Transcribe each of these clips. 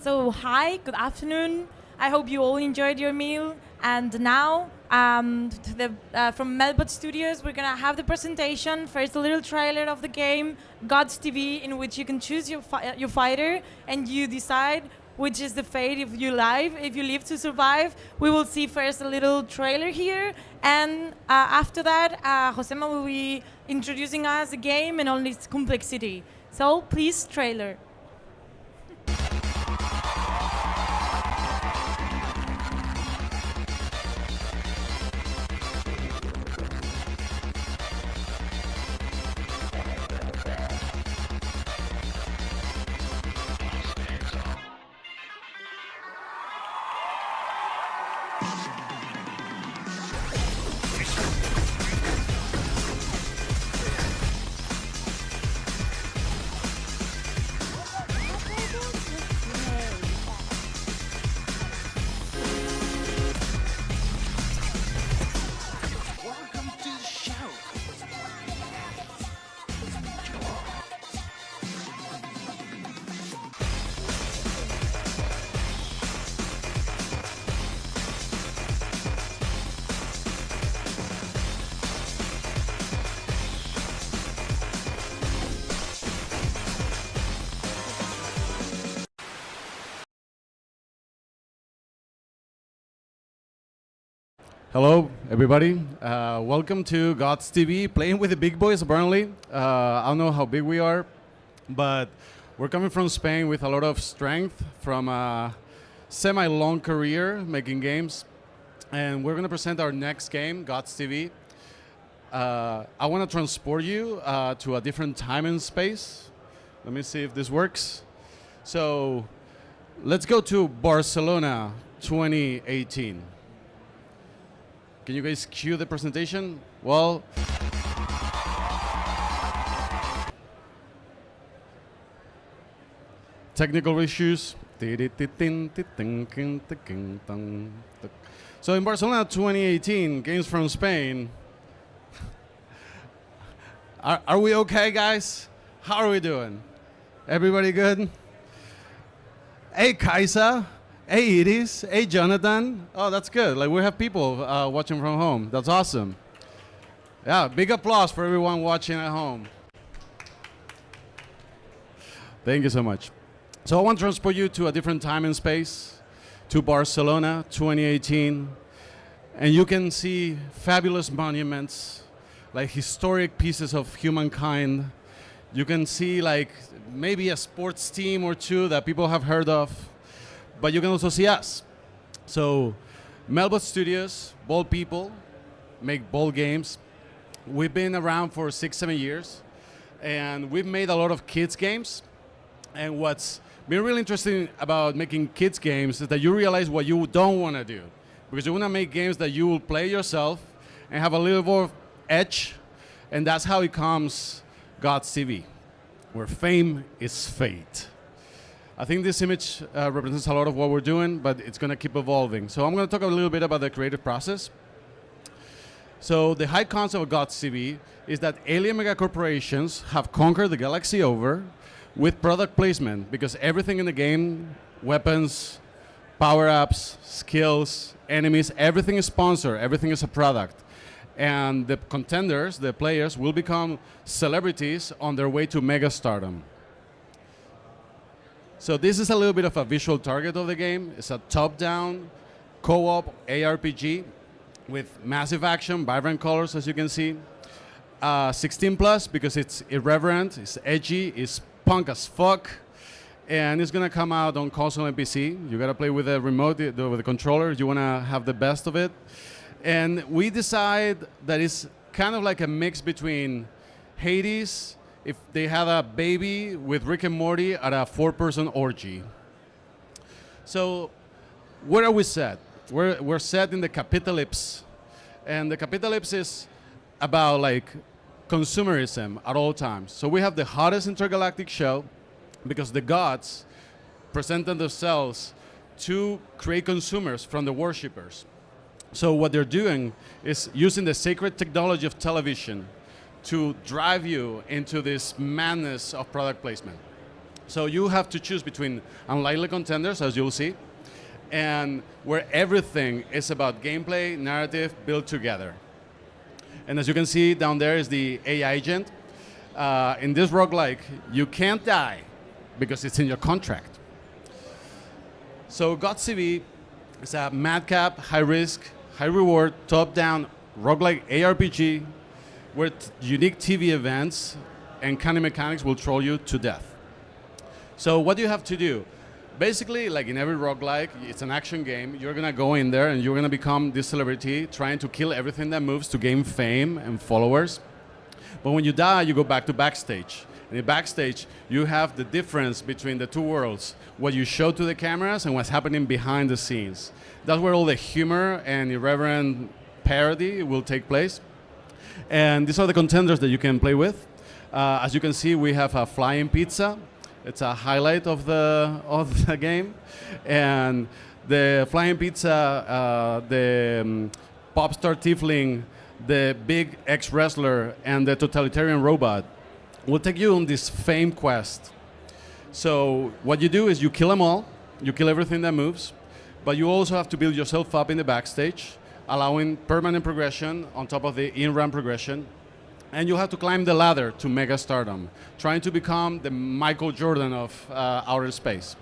So hi, good afternoon. I hope you all enjoyed your meal. And now, from Melbot Studios, we're gonna have the presentation. First, a little trailer of the game, GodsTV, in which you can choose your fighter and you decide which is the fate if you live to survive. We will see first a little trailer here, and after that, Josema will be introducing us the game and all its complexity. So please, trailer. Hello, everybody. Welcome to GodsTV, playing with the big boys, apparently. I don't know how big we are, but we're coming from Spain with a lot of strength from a semi-long career making games. And we're going to present our next game, GodsTV. I want to transport you to a different time and space. Let me see if this works. So let's go to Barcelona 2018. Can you guys cue the presentation? Well, technical issues. So in Barcelona 2018, games from Spain. Are we okay, guys? How are we doing? Everybody good? Hey, Kaisa. Hey, Iris. Hey, Jonathan. Oh, that's good. Like, we have people watching from home. That's awesome. Yeah, big applause for everyone watching at home. Thank you so much. So I want to transport you to a different time and space, to Barcelona 2018. And you can see fabulous monuments, like historic pieces of humankind. You can see, like, maybe a sports team or two that people have heard of. But you can also see us. So, Melbot Studios, bold people, make bold games. We've been around for 6-7 years, and we've made a lot of kids games. And what's been really interesting about making kids games is that you realize what you don't want to do, because you want to make games that you will play yourself and have a little more edge, and that's how it comes GodsTV, where fame is fate. I think this image represents a lot of what we're doing, but it's going to keep evolving. So I'm going to talk a little bit about the creative process. So the high concept of GodsTV is that alien megacorporations have conquered the galaxy over with product placement, because everything in the game, weapons, power-ups, skills, enemies, everything is sponsored, everything is a product. And the contenders, the players, will become celebrities on their way to mega stardom. So this is a little bit of a visual target of the game. It's a top-down, co-op ARPG with massive action, vibrant colors, as you can see. 16 plus, because it's irreverent, it's edgy, it's punk as fuck, and it's gonna come out on console and PC. You gotta play with the remote, with the controller. You wanna have the best of it. And we decide that it's kind of like a mix between Hades, if they had a baby with Rick and Morty at a 4-person orgy. So where are we set? We're set in the capitalypse. And the capitalypse is about, like, consumerism at all times. So we have the hottest intergalactic show because the gods presented themselves to create consumers from the worshippers. So what they're doing is using the sacred technology of television to drive you into this madness of product placement. So you have to choose between unlikely contenders, as you'll see, and where everything is about gameplay, narrative, built together. And as you can see down there is the AI agent. In this roguelike, you can't die because it's in your contract. So GodsTV is a madcap, high-risk, high-reward, top-down roguelike ARPG where unique TV events and cunning mechanics will troll you to death. So what do you have to do? Basically, like in every roguelike, it's an action game. You're going to go in there and you're going to become this celebrity trying to kill everything that moves to gain fame and followers. But when you die, you go back to backstage. And in backstage, you have the difference between the two worlds, what you show to the cameras and what's happening behind the scenes. That's where all the humor and irreverent parody will take place. And these are the contenders that you can play with. As you can see, we have a flying pizza. It's a highlight of the game. And the flying pizza, the pop star tiefling, the big ex-wrestler, and the totalitarian robot will take you on this fame quest. So what you do is you kill them all, you kill everything that moves, but you also have to build yourself up in the backstage, allowing permanent progression on top of the in-run progression. And you have to climb the ladder to mega stardom, trying to become the Michael Jordan of outer space.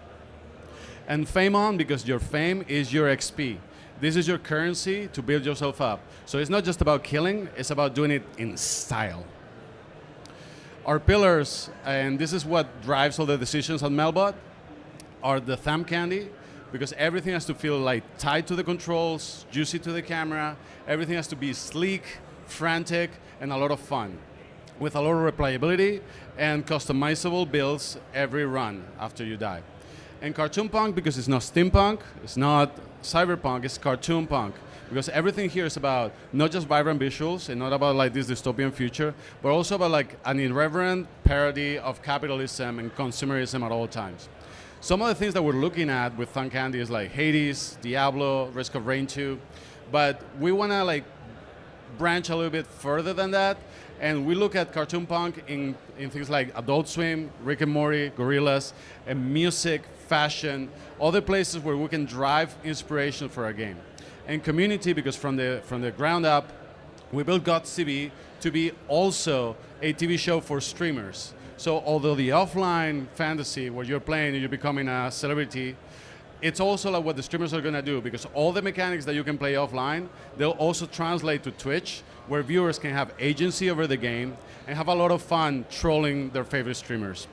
And fame on, because your fame is your XP. This is your currency to build yourself up. So it's not just about killing, it's about doing it in style. Our pillars, and this is what drives all the decisions on Melbot, are the thumb candy, because everything has to feel like tight to the controls, juicy to the camera. Everything has to be sleek, frantic, and a lot of fun, with a lot of replayability and customizable builds every run after you die. And cartoon punk, because it's not steampunk, it's not cyberpunk, it's cartoon punk. Because everything here is about not just vibrant visuals and not about like this dystopian future, but also about like an irreverent parody of capitalism and consumerism at all times. Some of the things that we're looking at with Thumb Candy is like Hades, Diablo, Risk of Rain 2, but we want to like branch a little bit further than that, and we look at cartoon punk in things like Adult Swim, Rick and Morty, Gorillaz, and music, fashion, other places where we can drive inspiration for our game. And community, because from the ground up, we built GodsTV to be also a TV show for streamers. So although the offline fantasy where you're playing and you're becoming a celebrity, it's also like what the streamers are going to do, because all the mechanics that you can play offline, they'll also translate to Twitch, where viewers can have agency over the game and have a lot of fun trolling their favorite streamers.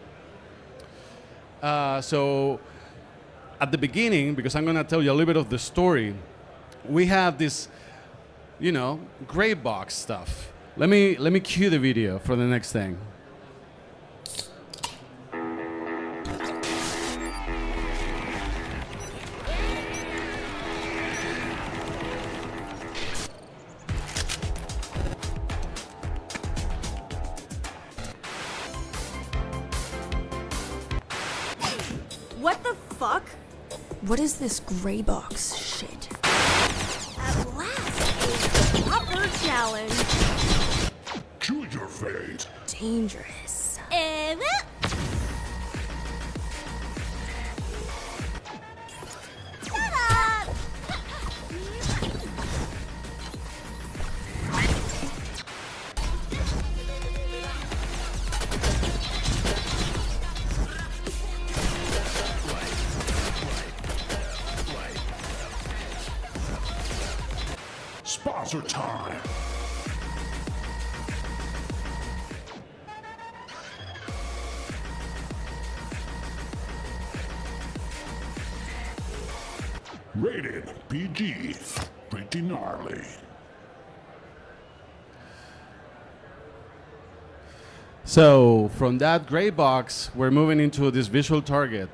So at the beginning, because I'm going to tell you a little bit of the story, we have this, you know, gray box stuff. Let me cue the video for the next thing. What the fuck? What is this gray box shit? At last, a proper challenge. Choose your fate. Dangerous. Shut up! Sponsor time. Rated PG. Pretty gnarly. So from that gray box, we're moving into this visual target.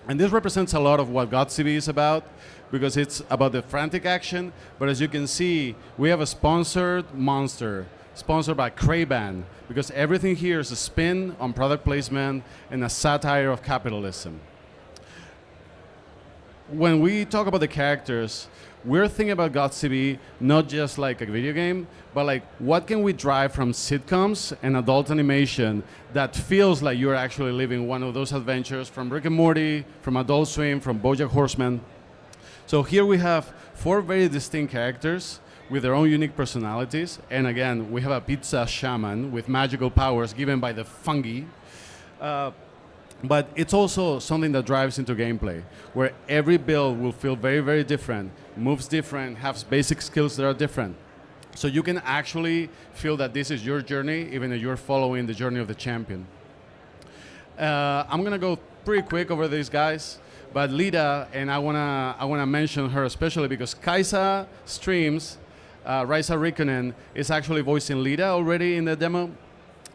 And this represents a lot of what GodsTV is about, because it's about the frantic action. But as you can see, we have a sponsored monster, sponsored by Cray-Ban, because everything here is a spin on product placement and a satire of capitalism. when we talk about the characters, we're thinking about GodsTV not just like a video game, but like what can we drive from sitcoms and adult animation that feels like you're actually living one of those adventures from Rick and Morty, from Adult Swim, from BoJack Horseman. So here we have 4 very distinct characters with their own unique personalities. And again, we have a pizza shaman with magical powers given by the fungi. But it's also something that drives into gameplay, where every build will feel very, very different, moves different, has basic skills that are different. So you can actually feel that this is your journey, even if you're following the journey of the champion. I'm gonna go pretty quick over these guys, but Lita, and I wanna mention her especially because Kaisa streams, Raisa Rikkonen is actually voicing Lita already in the demo,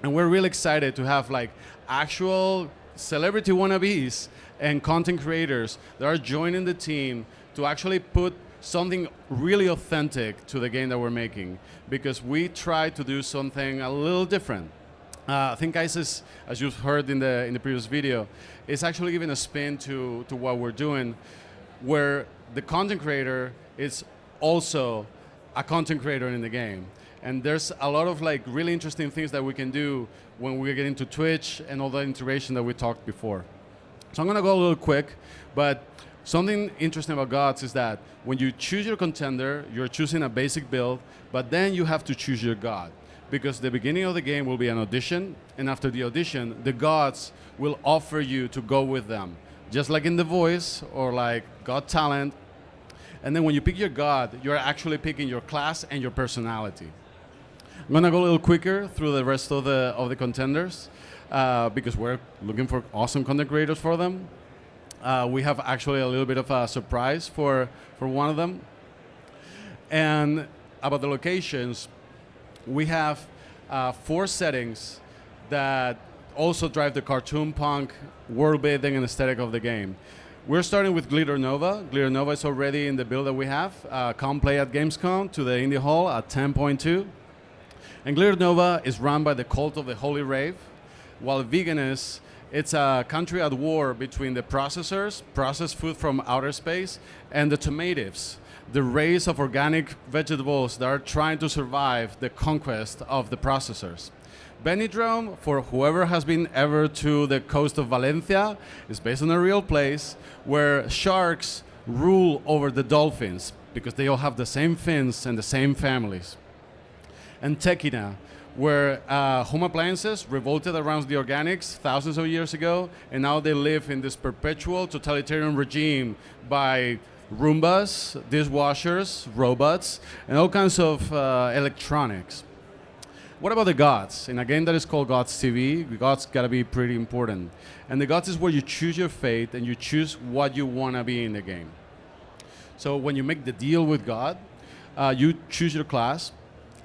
and we're really excited to have like actual celebrity wannabes and content creators that are joining the team to actually put something really authentic to the game that we're making, because we try to do something a little different. I think ISIS, as you've heard in the previous video, is actually giving a spin to what we're doing, where the content creator is also a content creator in the game. And there's a lot of like really interesting things that we can do when we get into Twitch and all the integration that we talked before. So I'm gonna go a little quick, but something interesting about Gods is that when you choose your contender, you're choosing a basic build, but then you have to choose your God. Because the beginning of the game will be an audition, and after the audition, the gods will offer you to go with them. Just like in The Voice or like Got Talent. And then when you pick your god, you're actually picking your class and your personality. I'm gonna go a little quicker through the rest of the contenders because we're looking for awesome content creators for them. We have actually a little bit of a surprise for one of them. And about the locations, we have 4 settings that also drive the cartoon punk world building and aesthetic of the game. We're starting with Glitter Nova. Glitter Nova is already in the build that we have. Come play at Gamescom to the Indie Hall at 10.2. And Glitter Nova is run by the cult of the Holy Rave, while Veganus, it's a country at war between the processors, processed food from outer space, and the tomatives, the race of organic vegetables that are trying to survive the conquest of the processors. Benidrome, for whoever has been ever to the coast of Valencia, is based on a real place where sharks rule over the dolphins because they all have the same fins and the same families. And Tekina, where home appliances revolted around the organics thousands of years ago, and now they live in this perpetual totalitarian regime by Roombas, dishwashers, robots, and all kinds of electronics. What about the gods? In a game that is called GodsTV, the gods gotta be pretty important. And the gods is where you choose your fate and you choose what you wanna be in the game. So when you make the deal with God, you choose your class,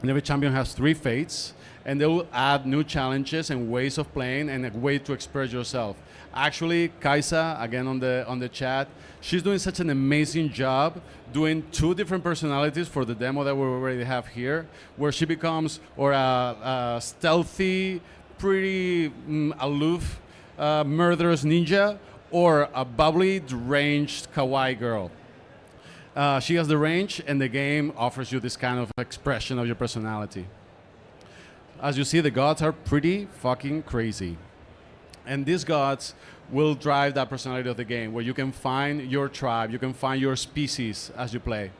and every champion has 3 fates, and they will add new challenges and ways of playing and a way to express yourself. Actually, Kaisa, again on the chat, she's doing such an amazing job doing 2 different personalities for the demo that we already have here, where she becomes a stealthy, pretty aloof, murderous ninja, or a bubbly, deranged kawaii girl. She has the range, and the game offers you this kind of expression of your personality. As you see, the gods are pretty fucking crazy. And these gods will drive that personality of the game, where you can find your tribe, you can find your species as you play.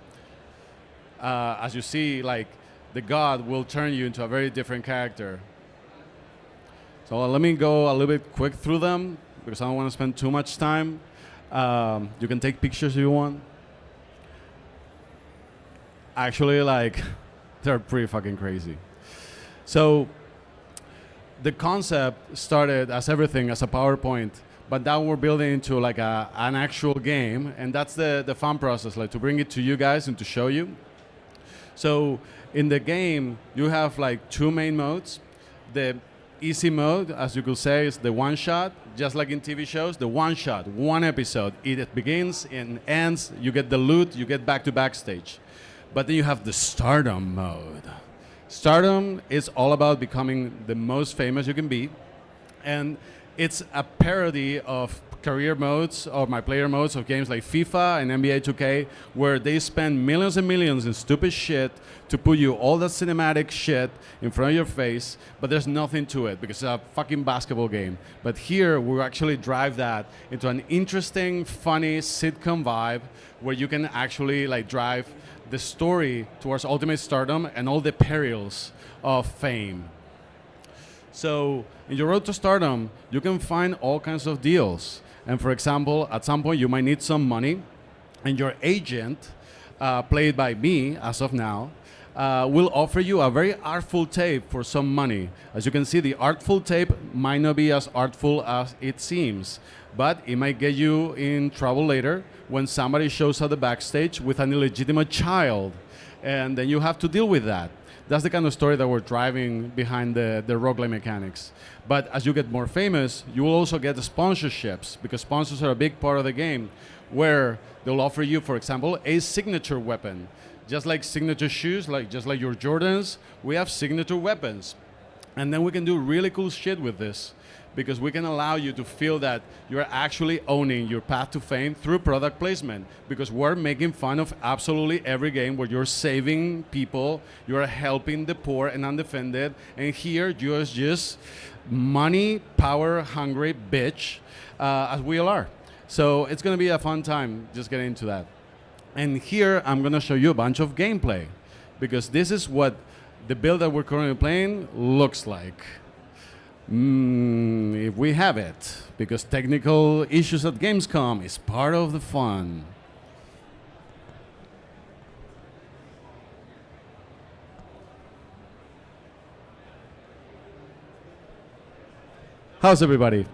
As you see, like, the god will turn you into a very different character. So let me go a little bit quick through them, because I don't want to spend too much time. You can take pictures if you want. Actually, like, they're pretty fucking crazy. So the concept started as everything, as a PowerPoint, but now we're building into like an actual game, and that's the fun process, like to bring it to you guys and to show you. So in the game, you have like 2 main modes. The easy mode, as you could say, is the one shot, just like in TV shows, the one shot, 1 episode. It begins and ends, you get the loot, you get back to backstage. But then you have the stardom mode. Stardom is all about becoming the most famous you can be, and it's a parody of career modes or my player modes of games like FIFA and NBA 2K, where they spend millions and millions in stupid shit to put you all that cinematic shit in front of your face, but there's nothing to it because it's a fucking basketball game. But here we actually drive that into an interesting, funny sitcom vibe where you can actually like drive the story towards ultimate stardom and all the perils of fame. So in your road to stardom, you can find all kinds of deals. And for example, at some point you might need some money, and your agent, played by me as of now, will offer you a very artful tape for some money. As you can see, the artful tape might not be as artful as it seems, but it might get you in trouble later when somebody shows up the backstage with an illegitimate child, and then you have to deal with that. That's the kind of story that we're driving behind the roguelike mechanics. But as you get more famous, you will also get the sponsorships, because sponsors are a big part of the game, where they'll offer you, for example, a signature weapon. Just like signature shoes, just like your Jordans, we have signature weapons. And then we can do really cool shit with this, because we can allow you to feel that you're actually owning your path to fame through product placement, because we're making fun of absolutely every game where you're saving people, you're helping the poor and undefended, and here you're just money, power hungry bitch, as we all are. So it's gonna be a fun time just getting into that. And here I'm gonna show you a bunch of gameplay, because this is what the build that we're currently playing looks like. If we have it, because technical issues at Gamescom is part of the fun. How's everybody?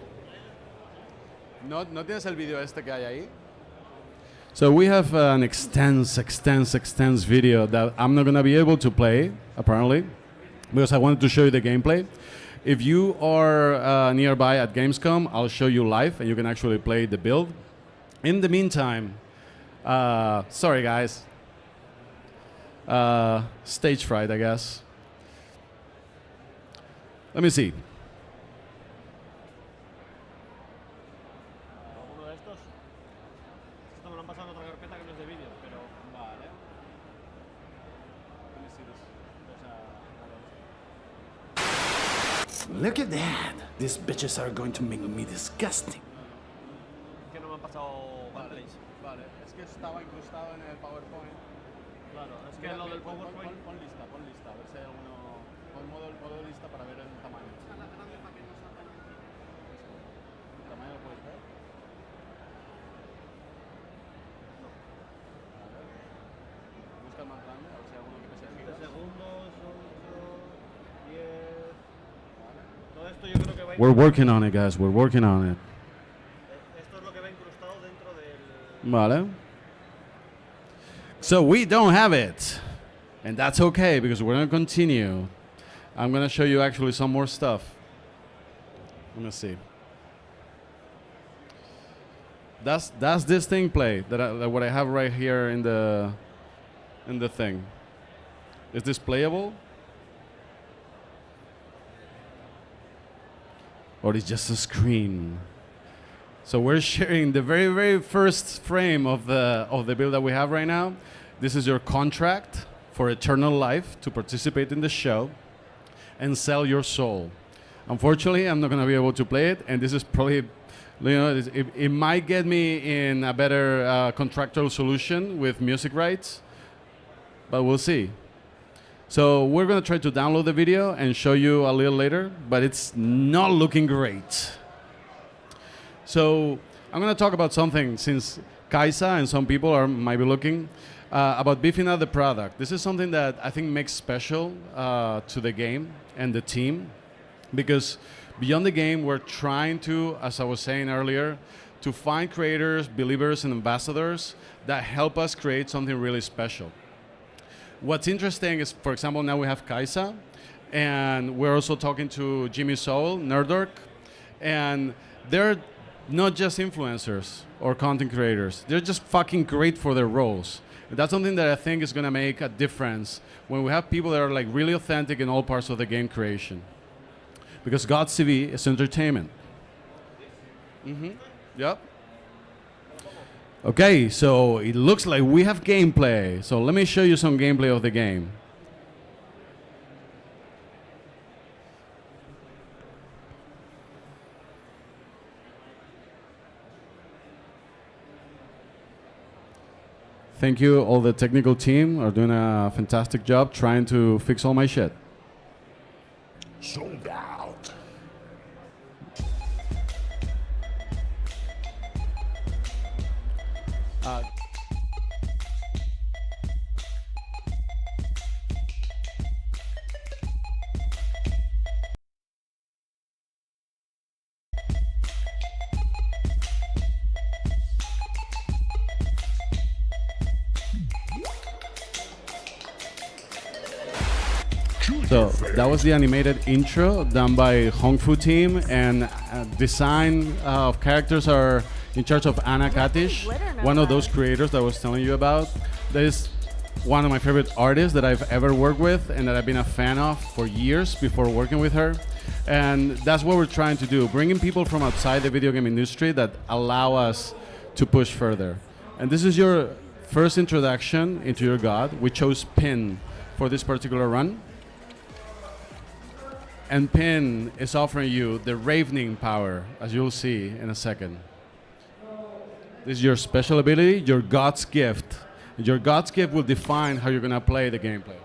¿No tienes el video este que hay ahí? So we have an extense video that I'm not gonna be able to play, apparently, because I wanted to show you the gameplay. If you are nearby at Gamescom, I'll show you live and you can actually play the build. In the meantime, sorry guys, stage fright, I guess. Let me see. Look at that! These bitches are going to make me disgusting. Que no me han pasado gameplays. Vale, es que estaba incrustado en el PowerPoint. Claro, es que lo del PowerPoint. Pon lista, a ver si hay alguno. Pon modo lista para ver el tamaño. ¿El tamaño lo puedes ver? No. A ver. Busca el más grande, a ver si hay alguno que pese aquí. 20 segundos, 8, 10. We're working on it, guys. We're working on it. Vale. So we don't have it. And that's okay, because we're going to continue. I'm going to show you actually some more stuff. Let me see. That's this thing play that what I have right here in the thing. Is this playable? Or it's just a screen. So we're sharing the very, very first frame of the build that we have right now. This is your contract for eternal life to participate in the show and sell your soul. Unfortunately, I'm not gonna be able to play it, and this is probably, it might get me in a better contractual solution with music rights, but we'll see. So we're going to try to download the video and show you a little later, but it's not looking great. So I'm going to talk about something, since Kaisa and some people might be looking, about beefing up the product. This is something that I think makes special to the game and the team, because beyond the game, we're trying to, as I was saying earlier, to find creators, believers, and ambassadors that help us create something really special. What's interesting is, for example, now we have Kaisa, and we're also talking to Jimmy Soul, Nerdork, and they're not just influencers or content creators. They're just fucking great for their roles. And that's something that I think is going to make a difference when we have people that are like really authentic in all parts of the game creation. Because GodsTV is entertainment. Yep. Okay, so it looks like we have gameplay. So let me show you some gameplay of the game. Thank you, all the technical team are doing a fantastic job trying to fix all my shit. Sold out. So that was the animated intro done by Hong Fu team, and design of characters are in charge of Anna Katish, one of those creators that I was telling you about. That is one of my favorite artists that I've ever worked with and that I've been a fan of for years before working with her. And that's what we're trying to do, bringing people from outside the video game industry that allow us to push further. And this is your first introduction into your god. We chose Pin for this particular run. And Pin is offering you the Ravening power, as you'll see in a second. This is your special ability, your God's Gift. Your God's Gift will define how you're going to play the gameplay.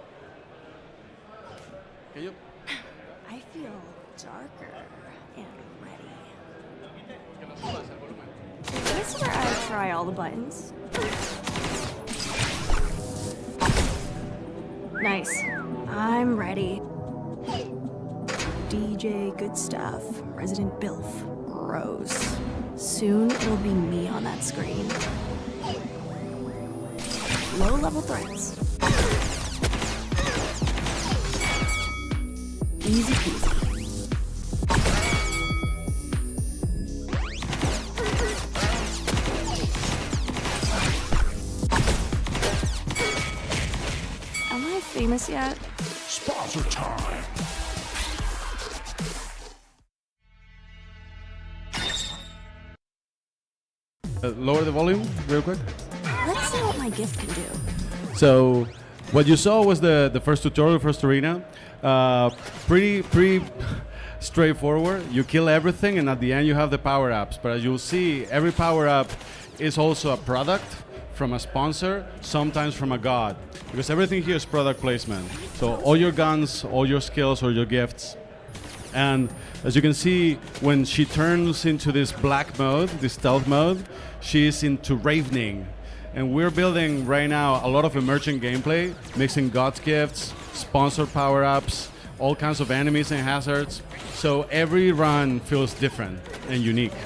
Can you? I feel darker and ready. Is this where I try all the buttons? Nice. I'm ready. DJ Good Stuff, Resident Bilf, Rose. Soon it'll be me on that screen. Low-level threats. Easy peasy. Am I famous yet? Sponsor time. Lower the volume real quick. Let's see what my gift can do. So what you saw was the first tutorial, first arena. Pretty straightforward. You kill everything, and at the end you have the power-ups. But as you'll see, every power-up is also a product from a sponsor, sometimes from a god. Because everything here is product placement. So all your guns, all your skills, or your gifts. And as you can see, when she turns into this black mode, this stealth mode, she's into Ravening. And we're building right now a lot of emergent gameplay, mixing God's Gifts, sponsored power-ups, all kinds of enemies and hazards. So every run feels different and unique.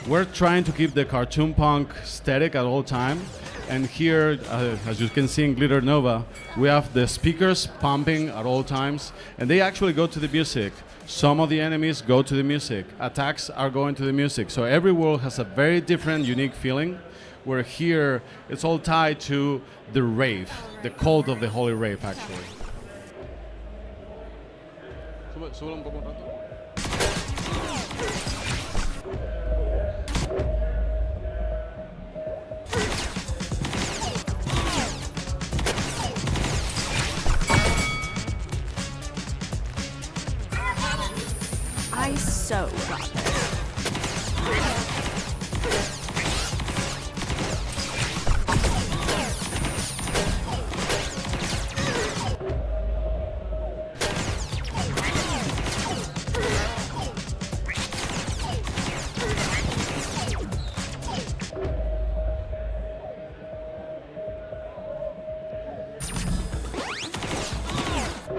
We're trying to keep the cartoon punk aesthetic at all time. And here, as you can see in Glitter Nova, we have the speakers pumping at all times, and they actually go to the music. Some of the enemies go to the music. Attacks are going to the music. So every world has a very different, unique feeling, where here it's all tied to the rave, the cult of the Holy Rave, actually. I so got this.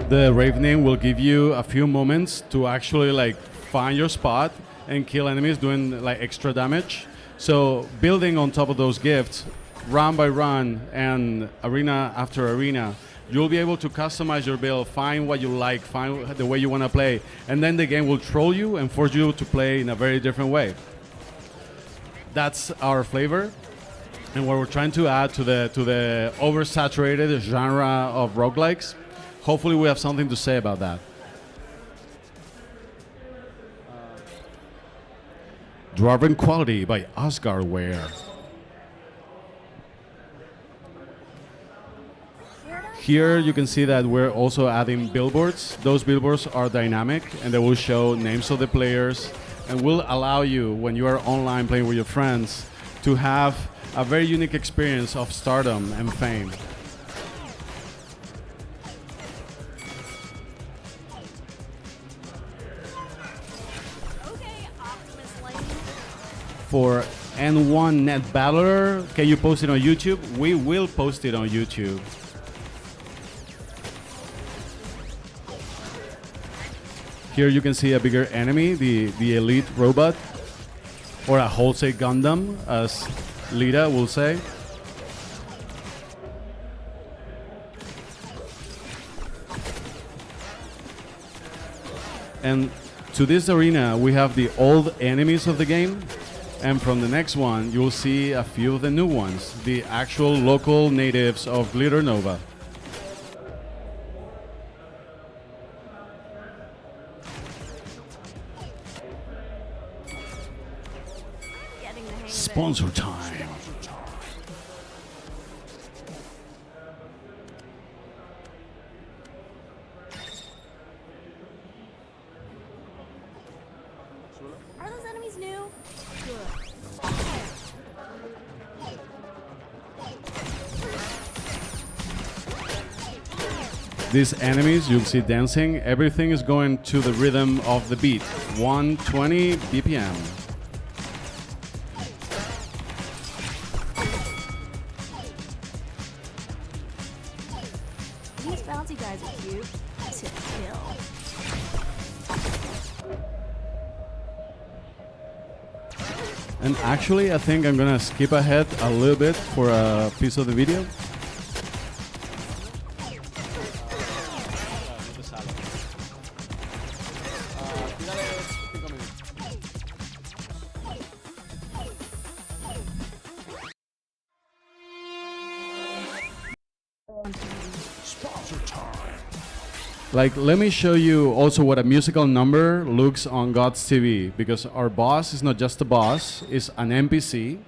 The Ravening will give you a few moments to actually like find your spot and kill enemies doing like extra damage. So building on top of those gifts, run by run and arena after arena, you'll be able to customize your build, find what you like, find the way you want to play, and then the game will troll you and force you to play in a very different way. That's our flavor, and what we're trying to add to the oversaturated genre of roguelikes. Hopefully we have something to say about that. Dwarven Quality by Asgardware. Here you can see that we're also adding billboards. Those billboards are dynamic and they will show names of the players and will allow you, when you are online playing with your friends, to have a very unique experience of stardom and fame. For N1 Net Battler, can you post it on YouTube? We will post it on YouTube. Here you can see a bigger enemy, the Elite Robot, or a Wholesale Gundam, as Lita will say. And to this arena, we have the old enemies of the game. And from the next one, you'll see a few of the new ones, the actual local natives of Glitter Nova. Sponsor time. Are those enemies new? These enemies you'll see dancing, everything is going to the rhythm of the beat, 120 BPM. These bouncy guys are cute to kill. And actually, I think I'm gonna skip ahead a little bit for a piece of the video. Sponsor time. Like, let me show you also what a musical number looks on GodsTV, because our boss is not just a boss, it's an NPC.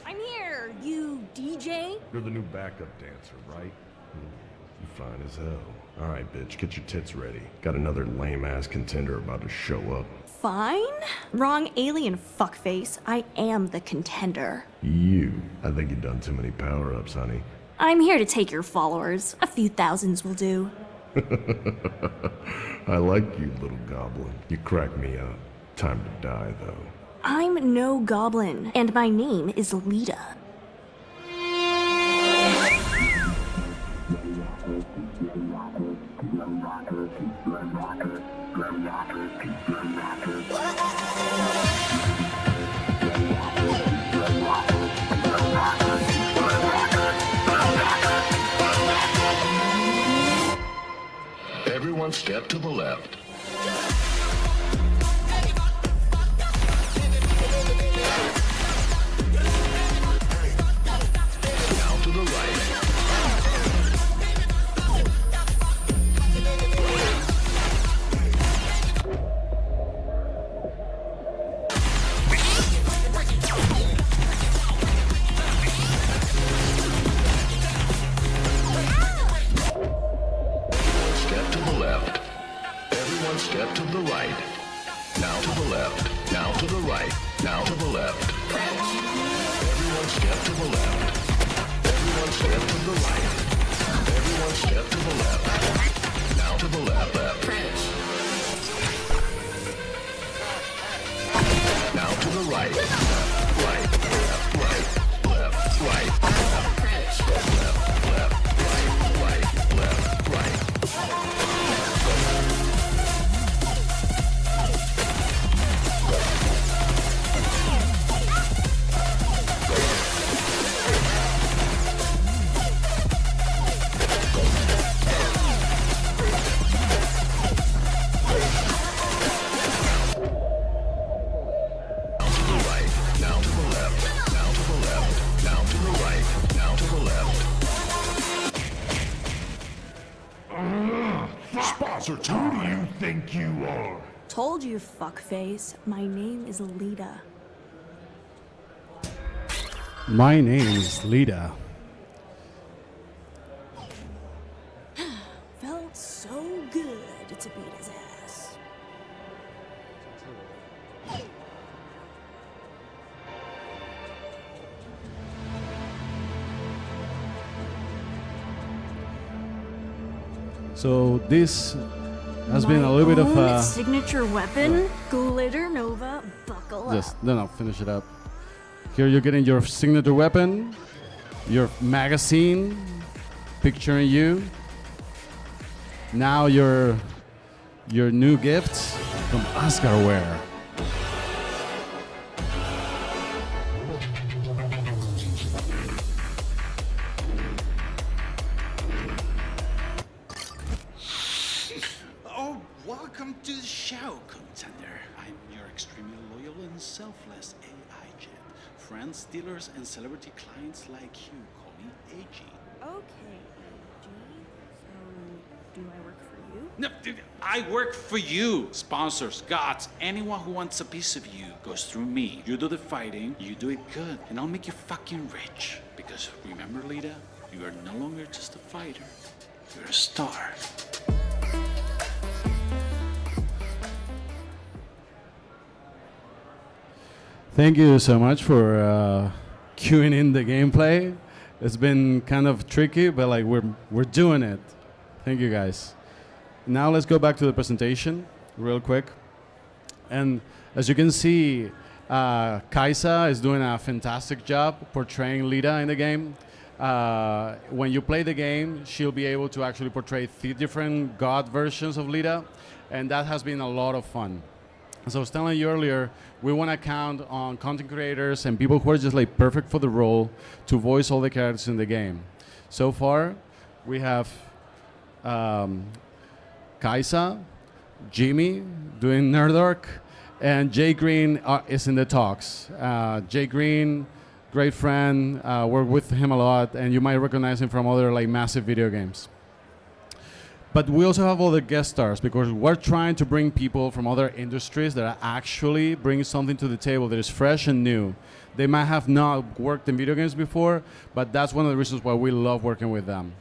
I'm here, you DJ. You're the new backup dancer, right? You fine as hell. All right, bitch, get your tits ready. Got another lame-ass contender about to show up. Fine. Wrong alien fuckface. I am the contender. You. I think you've done too many power-ups, honey. I'm here to take your followers. A few thousands will do. I like you, little goblin. You crack me up. Time to die, though. I'm no goblin, and my name is Lita. Everyone step to the left. Now to the right. Step to the left. Everyone step to the right. Now to the left. Now to the right. Now to the left. Everyone step to the left. Everyone step to the right. Everyone step to the left. Now to the left. Now to the right. Right. Left. Right. Left. Right. Left. Left. Left. Right. Right. Left. Right. Sponsor time. Who do you think you are? Told you, fuckface. My name is Lita. My name is Lita. So this has been a little bit of own signature weapon, Glitter Nova, buckle just up. no, finish it up. Here you're getting your signature weapon, your magazine, picturing you. Now your new gifts from Oscarware. Oh, welcome to the show, contender. I'm your extremely loyal and selfless AI jet. Friends, dealers, and celebrity clients like you call me AG. Okay, AG. So, do I work for you? No, dude, I work for you. Sponsors, gods, anyone who wants a piece of you goes through me. You do the fighting, you do it good, and I'll make you fucking rich. Because remember, Lita, you are no longer just a fighter, you're a star. Thank you so much for queuing in the gameplay. It's been kind of tricky, but like we're doing it. Thank you guys. Now let's go back to the presentation real quick. And as you can see, Kaisa is doing a fantastic job portraying Lita in the game. When you play the game, she'll be able to actually portray 3 different god versions of Lita, and that has been a lot of fun. So I was telling you earlier, we want to count on content creators and people who are just like perfect for the role to voice all the characters in the game. So far, we have Kaisa, Jimmy doing Nerdark, and Jay Green is in the talks. Jay Green, great friend, work with him a lot, and you might recognize him from other like massive video games. But we also have other guest stars because we're trying to bring people from other industries that are actually bringing something to the table that is fresh and new. They might have not worked in video games before, but that's one of the reasons why we love working with them.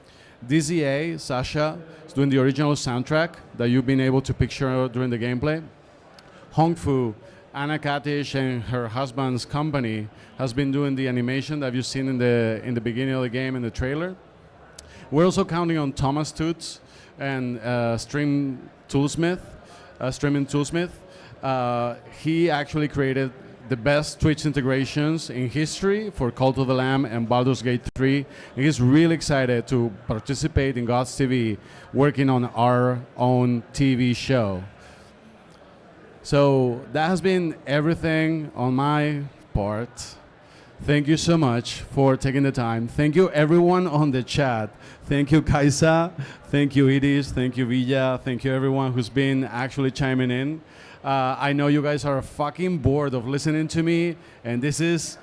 DZA, Sasha, is doing the original soundtrack that you've been able to picture during the gameplay. Hongfu, Anna Katish and her husband's company has been doing the animation that you've seen in the beginning of the game in the trailer. We're also counting on Thomas Toots and Streaming Toolsmith. He actually created the best Twitch integrations in history for Cult of the Lamb and Baldur's Gate 3. And he's really excited to participate in GodsTV, working on our own TV show. So that has been everything on my part. Thank you so much for taking the time. Thank you everyone on the chat. Thank you Kaisa, thank you Idis, thank you Villa, thank you everyone who's been actually chiming in. I know you guys are fucking bored of listening to me, and this is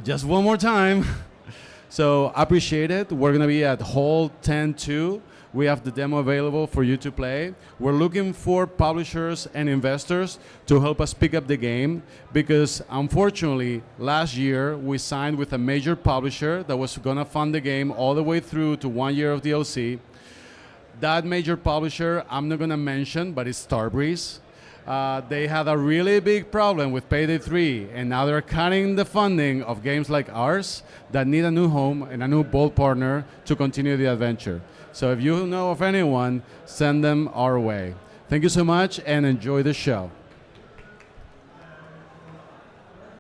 just one more time. So appreciate it. We're gonna be at Hall 10-2. We have the demo available for you to play. We're looking for publishers and investors to help us pick up the game because unfortunately last year we signed with a major publisher that was gonna fund the game all the way through to 1 year of DLC. That major publisher I'm not gonna mention, but it's Starbreeze. They had a really big problem with Payday 3, and now they're cutting the funding of games like ours that need a new home and a new bold partner to continue the adventure. So if you know of anyone, send them our way. Thank you so much and enjoy the show.